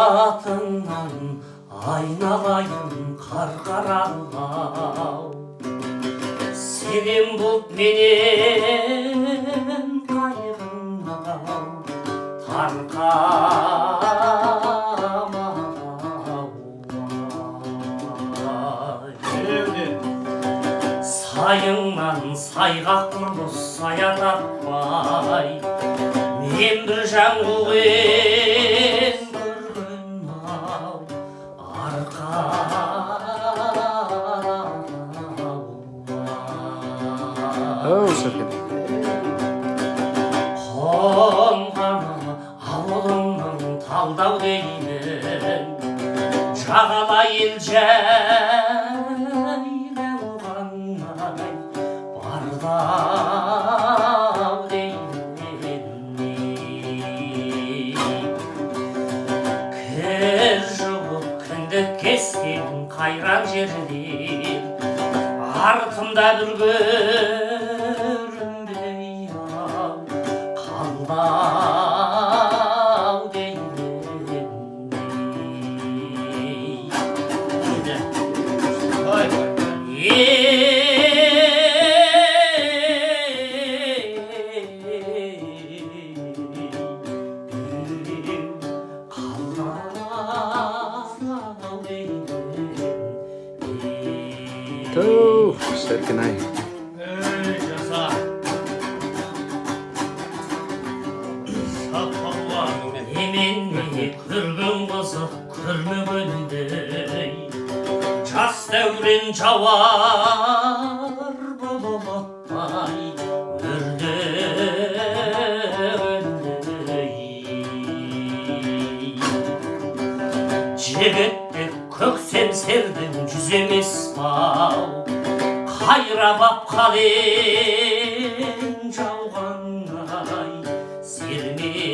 Atından aynalayın karkaranlar, senin bu benim kaygımdan tarkamay. Sayыңнан сайғақпын сая таппай, мен бір жаңылғын көргім-ау қонғаны ауылыңның талдау деймін, жағалай ел бардау деймін. Кір жуып кіндік кескен қайран жерден, артымда бір көрінбей қалдау деймін. Şerkin-ay. Немене көрген қызық көрмегендей, жас дәурен жауар болып оттай өрдегендей. Жігіттік көксемсердің жүз емес бау, қайрап қален жауғандай сермегендей.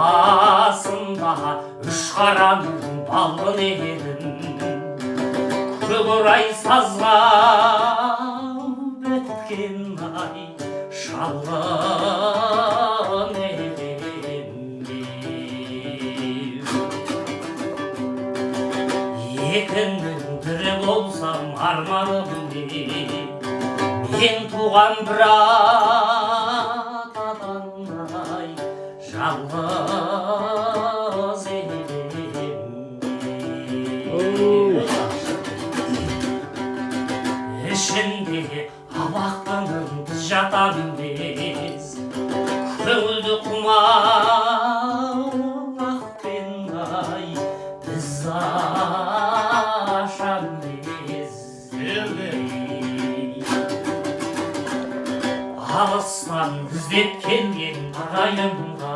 Басында үш қараның балғын едім, көкорай сазға біткен-ай шалғын едім. Екінің бірі болсам арманым не, мен туған бір атадан-ай жалғыз едім. Ішінде абақтының біз жатады емес, көңілді құмалақпен-ай біз ашам емес. Алыстан іздеп келген ағайынға